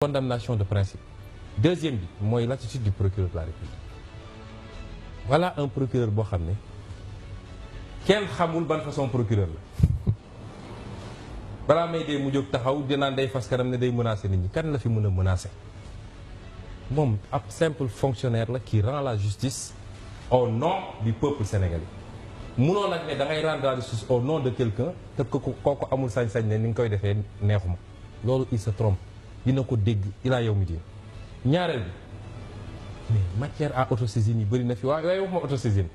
condamnation de principe. Deuxième bi mooy l'attitude du procureur de la République. Voilà un procureur boo xam ne kenn xamul ban façon procureur la balaa may dee mu jóg taxaw dinaan day fas kanam ne day menacer nit ñi kan la fi mën a menacer moom ab simple fonctionnaire la qui rend la justice au nom du peuple sénégalais. munoo nag ne da ngay rendre la justice au nom de quelqu'un te kooku amul sañ-sañ ne ni nga koy defee neexuma loolu il se trompe dina ko dégg ilaa yow mi diin. ñaareel bi mais matière à autosaisine yi bëri na fi waaye wax ma autosaisine.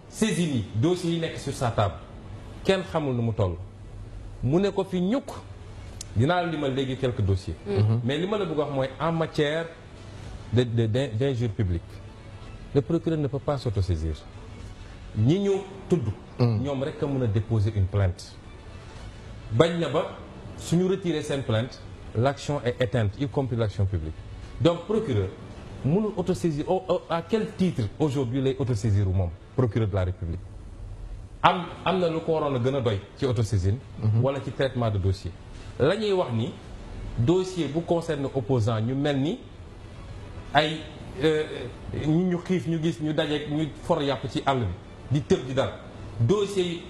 saisine yi dossiers yi nekk sur sa table kenn xamul nu mu toll. mu ne ko fi ñukk dinaa la limal léegi quelques dossiers. mais li ma la bëgg wax mooy en matière d'injure publique le procureur ne peut pas s'autosaisir. ñi ñu tudd. ñoom rek a mën a déposer une plainte. bañ na ba suñu retirer seen plainte l'action est éteinte y compris l'action publique. donc procureur mënul autosaisir à quel titre aujourd'hui lay autosaisir moom procureur de la République. am na lu ko waroon a gën a doy ci autosaisine. wala ci traitement de dossier. la ñuy wax ni dossier bu concerne opposant ñu mel ni ay ñu xiif ñu gis ñu dajeeg ñu for yàpp ci àll bi di tëb di dal dossiers yi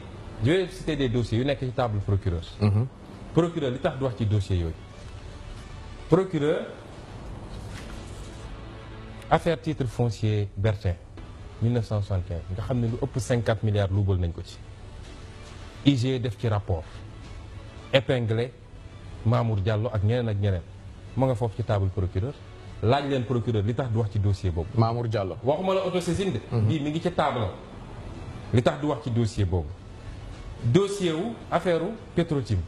je vais citer des dossiers yu nekk ci table procureur. procureur li tax du wax ci dossier yooyu. procureur affaire titre foncier Bertin 1975 nga xam ne lu ëpp 50 milliards luubal nañ ko ci. IG def ci rapport épinglé Mamour Diallo ak ñeneen mu nga foofu ci table procureur laaj leen procureur li tax du wax ci dossier boobu. Mamour Diallo waxuma la autosaisine de. bii mi ngi ca table li tax du wax ci dossier boobu. dossier wu affaire u Petrotim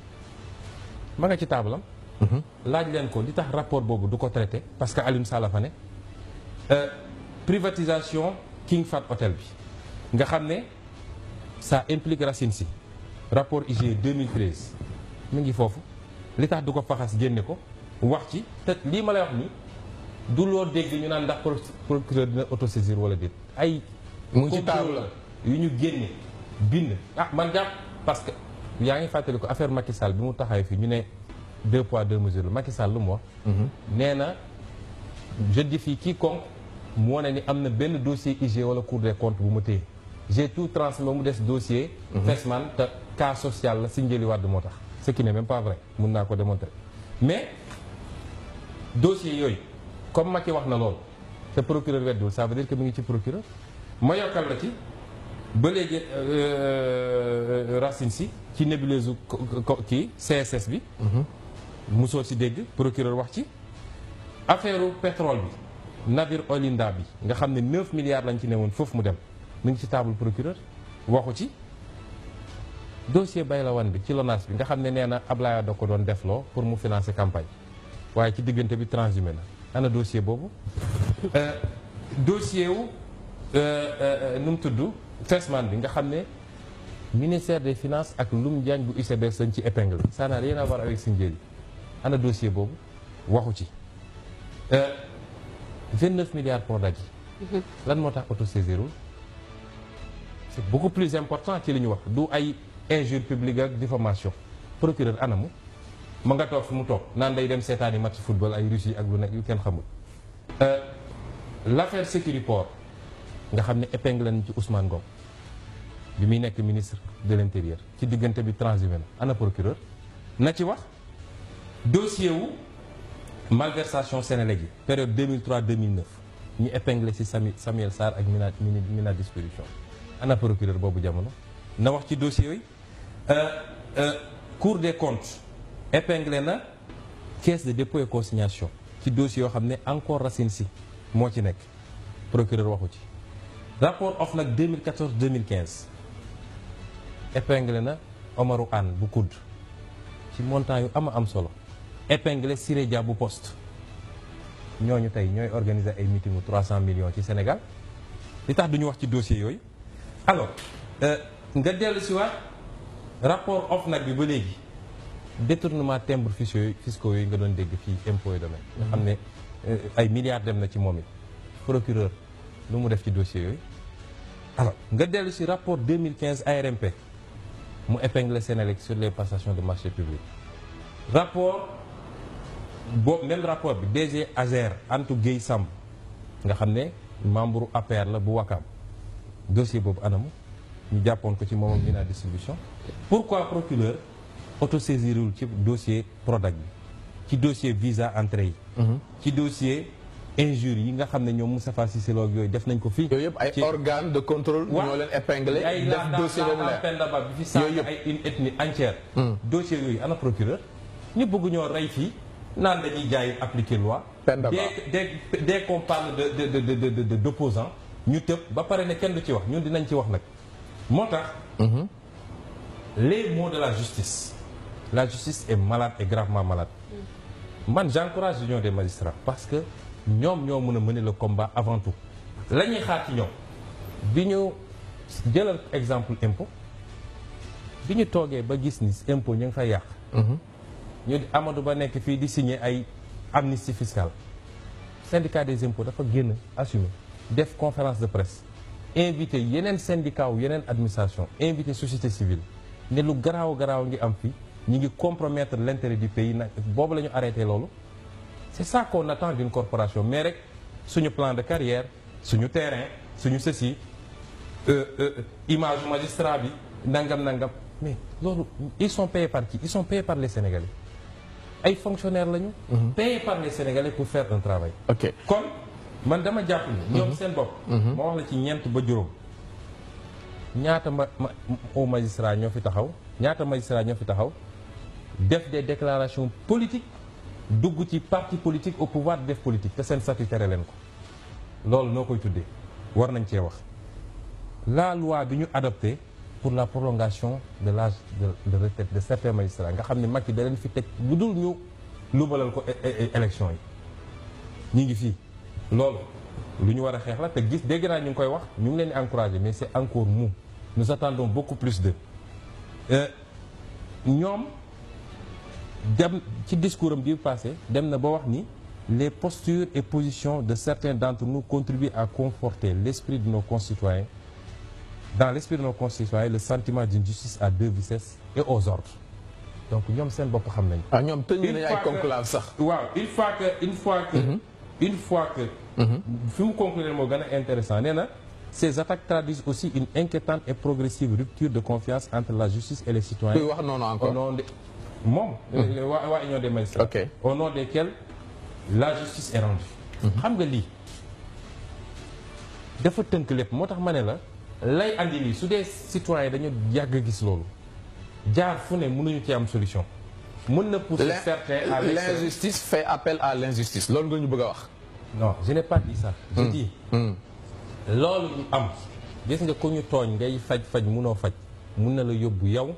ma nga ci table am. laaj leen ko li tax rapport boobu du ko traité parce que Alioune Sall fa ne privatisation King Fahd Hotel bi nga xam ne ça implique Racine Sy rapport IGE 2013 mu ngi foofu li tax du ko faxas génne ko wax ci te lii ma lay wax ni du loo dégg ñu naan ndax procureur dina autosaisir wala déet ay mu ngi ci table la yu ñu génne bind man jàpp parce que yaa ngi fàttali ko affaire Macky Sall bi mu taxawee fii ñu ne 2 poids 2 mesures la Macky Sall lu mu wax nee na je défie quiconque mu wane ni am na benn dossier IG wala Cour des comptes bu ma téye j'ai tout transmis mu des dossier Fesman te cas social la si Njëli Wàdd moo tax ce qui n'est même pas vrai mun naa ko démontrer mais dossier yooyu comme Macky wax na loolu te procureur weddiwul ça veut dire que mu ngi ci procureur ma yokkal la ci ba léegi Racine Sy ci nébuleuse kii CSS bi musoo ci dégg procureur wax ci affaire pétrole bi navire Olinda bi nga xam ne 9 milliards lañ ci newoon foofu mu dem mu ngi ci table procureur waxu ci dossier Bayla Wane bi ci LONASE bi nga xam ne nee na Ablaye da ko doon defloo pour mu financer campagne waaye ci diggante bi transhumé na ana dossier boobu dossier wu nu mu tudd Fesman bi nga xam ne ministère des finances ak Loum Diagne bu UCBS lañ ci épingle ça n'a rien à voir avec Sindiély ana dossier boobu waxu ci 29 milliards pour daj lan moo tax autosaisirul c'est beaucoup plus important ci li ñu wax du ay injure publique ak diffamation procureur anamu ma nga toog fi mu toog naan day dem seetaani match football ay Russie ak lu nekk yu kenn xamul l'affaire Sécuriport nga xam ne épingle nañ ci Ousmane Ngom bi muy nekk ministre de l'intérieur ci diggante bi transhumé na ana procureur na ci wax dossier wu malversation Sénélec yi période 2003-2009 ñu épinglé ci Samuel Sarr ak Mina Distribution ana procureur boobu jamono na wax ci dossier yooyu Cour des comptes épinglé na caisse de dépôt et consignation ci dossier yoo xam ne encore Racine Sy moo ci nekk procureur waxu ci rapport OFNAC 2014-2015 épinglé na Omarou Anne bu COUD ci montant yu am solo épinglé Siré Dia bu Poste ñooñu tey ñooy organiser ay meeting 300 millions ci Sénégal li tax duñu wax ci dossier yooyu alors nga dellu si waat rapport OFNAC bi ba léegi détournement timbres fiscaux yooyu nga doon dégg fii impôt et domaine nga xam ne ay milliards dem na ci moom it procureur lu mu def ci dossier yooyu alors nga dellu si rapport 2015 ARMP mu épinglé Sénélec sur les passations de marché public rapport boobu même rapport bi DG Azer Antou Guèye Samb nga xam ne membre APR la bu Wakaam dossier boobu anamu ñu jàppoon ko ci moom ak Mina distribution. pourquoi procureur autosaisirul ci dossier Prodac bi ci dossier visa entrée yi. ci dossier injures yi nga xam ne ñoom Moustapha Cissé Lo yooyu def nañ ko fii. yooyu yëpp ay organes de contrôle. ñoo leen épinglé def dossier boobu leer Penda bi fi saaga ay une ethnie entière. dossier yooyu ana procureur ñu bëgg ñoo rey fii naan dañuy jaay appliquer loi. Penda Ba dès qu'on parle de d'opposants ñu tëb ba pare ne kenn du ci wax ñun dinañ ci wax nag moo tax. les mots de la justice est malade et gravement malade. man j'encourage l'union des magistrats parce que ñoom ñoo mën a mener le combat avant tout. la ñuy xaar ci ñoom bi ñu jëlal exemple impôt bi ñu toogee ba gis ni impôt ñu ngi fay yàq. ñu Amadou Ba nekk fii di signer ay amnistie fiscale syndicat des impôts dafa génn assumer def conférence de presse invité yeneen syndicat wu yeneen administration invité société civile ne lu garaaw ngi am fii ñu ngi compromettre l'intérêt du pays nag boobu la ñu arrêté loolu. c'est ça qu'on attend d'une corporation mais rek suñu plan de carrière suñu terrain suñu ceci image magistrat bi nangam mais loolu ils sont payés par qui ils sont payés par les Sénégalais ay fonctionnaires lañu. payés par les Sénégalais pour faire un travail. ok kon man dama jàpp ni ñoom seen bopp. ma wax la ci ñeent ba juróom ñaata au magistrat ñoo fi taxaw ñaata magistrat ñoo fi taxaw def des déclarations politiques. dugg ci parti politique au pouvoir def politique te seen statut tere leen ko loolu noo koy tuddee war nañ cee wax la loi bi ñu adopté pour la prolongation de l'âge de retraite de certains magistrats nga xam ne Macky da leen fi teg lu dul ñu lubalal ko élection yi ñu ngi fii loolu lu ñu war a xeex la te gis dégg naa ñu ngi koy wax ñu ngi leen di encourager mais c'est encore mou nous attendons beaucoup plus de ñoom dem ci discours am bi passé dem na ba wax ni les postures et positions de certains d'entre nous contribuent à conforter l'esprit de nos concitoyens dans l'esprit de nos concitoyens le sentiment d'une justice à deux vitesses et aux ordres donc ñoom seen bopp xam nañ. ah ñoom tëj nañu ay conclave sax. waaw une fois que fi mu conclure moo gën a intéressant nee na ces attaques traduisent aussi une inquiétante et progressive rupture de confiance entre la justice et les citoyens. kuy wax noonu encore moom waa union des magistrats. ok au nom desquels la justice est rendue. xam nga lii dafa tënk lépp moo tax ma ne la lay andi lii su dee citoyen dañu yàgg gis loolu jaar fu ne mënuñu ci am solution. mën na pousser certains à l'injustice fait appel à l'injustice loolu nga ñu bëgg a wax. non je n'ai pas dit ça. je dis loolu ñu am gis nga ku ñu tooñ ngay faj mënoo faj mun na la yóbbu yow.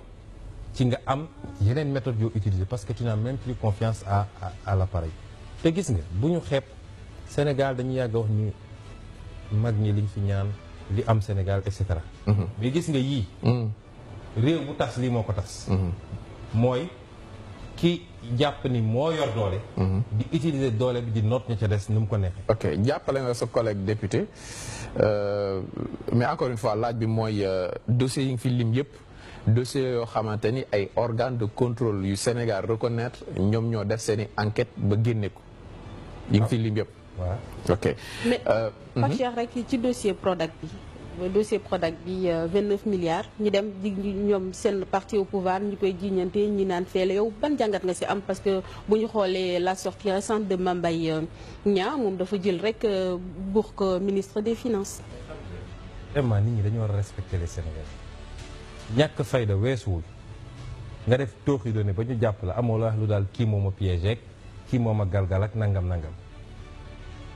ci nga am yeneen méthode yoo utiliser parce que tu n'as même plus confiance à l'appareil te gis nga bu ñu xeeb Sénégal dañuy yàgg a wax ni mag ñi liñ fi ñaan li am Sénégal et cetera. mais gis nga yii. réew bu tas lii moo ko tas. mooy ki jàpp ni moo yor doole. di utiliser doole bi di noot ña ca des nu mu ko neexee. ok jàppale nga sa collègue député mais encore une fois laaj bi mooy dossier yi nga fi lim yëpp. dossier yoo xamante ni ay organes de contrôle yu Sénégal reconnaître ñoom ñoo def seen i enquête ba génne ko yi ngi fi lim yëpp. waaw ok. mais Pape Cheikh rek ci dossier Prodac bi 29 milliards ñu dem di ñoom seen parti au pouvoir ñu koy jiiñante ñi naan feele yow ban jàngat nga ci am parce que bu ñu xoolee la sortie récente de Mame Mbaye Niang moom dafa jël rek buux ko ministre des finances. vraiment nit ñi dañu war a respecter les Sénégalais. ñàkk fayda weesuwul nga def tooxi doone ba ñu jàpp la amoo la wax lu daal kii moom a piégé kii moom a galgal ak nangam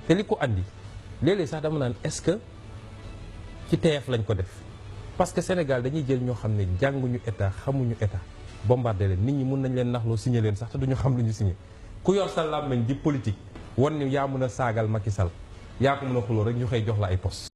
te li ko andi léeg-léeg sax dama naan est-ce que ci TF lañ ko def parce que Sénégal dañuy jël ñoo xam ne jànguñu état xamuñu état bombardé leen nit ñi mun nañ leen naxloo signé leen sax te duñu xam lu ñu signé ku yor sa làmmiñ di politique wan ni yaa mun a saagal Macky Sall yaa ko mun a xuloo rek ñu xëy jox la ay poste